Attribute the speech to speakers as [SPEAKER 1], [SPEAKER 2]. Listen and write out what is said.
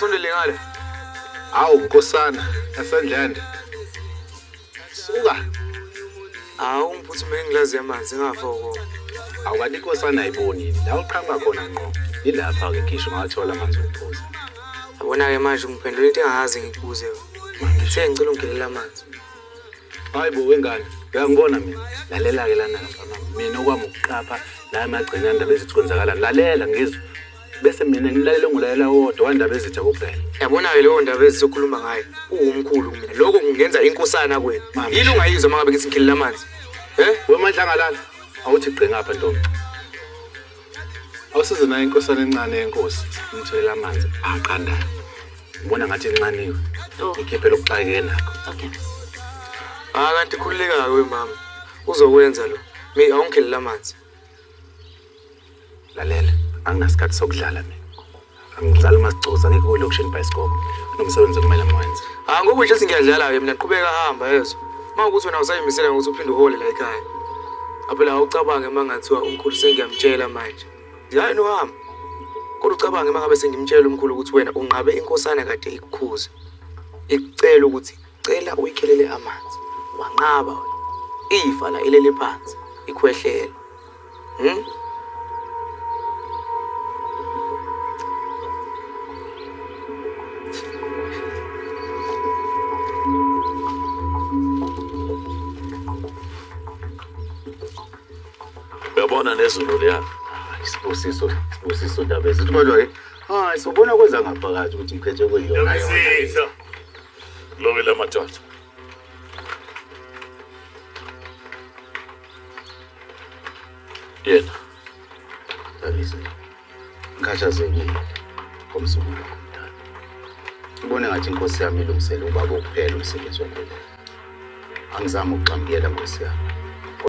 [SPEAKER 1] sondele ngale.
[SPEAKER 2] Awu nkosana esendlende. Suka.
[SPEAKER 1] Awu ngiphuthuma engilazi yamanzi ngafoko.
[SPEAKER 2] Awukade inkosana ayiboni. La uqhamba khona ngqo. Ilapha ke ngisho ngathola amanzi okuphuza.
[SPEAKER 1] Yabona ke manje ngiphendula into engazi ngikubuze. Ngithe ngicela ungigelela amanzi.
[SPEAKER 2] Hayibo wengane. Uyangibona mina. Lalela ke lana mfana. Mina okwami ukuqapha la emagcina indaba ezithi kwenzakala. Lalela ngizwe. Bese mina ngilalela ngulalela wodwa wandaba ezitha kuphela.
[SPEAKER 1] Yabona ke leyo ndaba ezizokhuluma ngayo. Uwumkhulu kumina. Lokho kungenza inkosana kwena. Yini ungayizwa mangabe ngithi ngigelela amanzi?
[SPEAKER 2] Wemadlangalala. Awuthi gqe ngapha ntombi. Awusize nayo inkosana encane yenkosi. Ngitholela amanzi. Aqanda. Ngibona ngathi incaniwe. Ikhiphe lokuxakeke nakho.
[SPEAKER 3] Okay.
[SPEAKER 1] Kanti khulileka we mama. Uzokwenza lo. Mina awungigelela amanzi.
[SPEAKER 2] Lalela. Anginasikhathi sokudlala mina. Angidlala masicoza ngeke lokushini bicycle. Nomsebenzi kumele mwenze.
[SPEAKER 1] Ngoba nje singiyadlala ke mina qhubeka hamba yezwa. Mawukuthi wena usayimisela ukuthi uphinde uhole la ekhaya. Aphela ucabange mangathiwa umkhulu sengiyamtshela manje. Hayi no hamba. Kodwa ucabange mangabe sengimtshela umkhulu ukuthi wena unqabe inkosana kade ikukhuza. Ikucela ukuthi cela uyikhelele amanzi. Wanqaba wena. Ifa la ilele phansi. Ikhwehlela.
[SPEAKER 4] Uyabona nezulu liya.
[SPEAKER 2] Sibusiso ndaba ezithi kodwa ke sobona kwenza ngaphakathi ukuthi ngiphethe kuyiyona.
[SPEAKER 4] Yasisa. Lovela madoda. Yena.
[SPEAKER 2] Dalise. Ngikhathazekile komsuku omdala. Ubone ngathi inkosi yami ilungisele ubaba ukuphela umsebenzi wakhe. Angizama ukuxambiyela inkosi yami.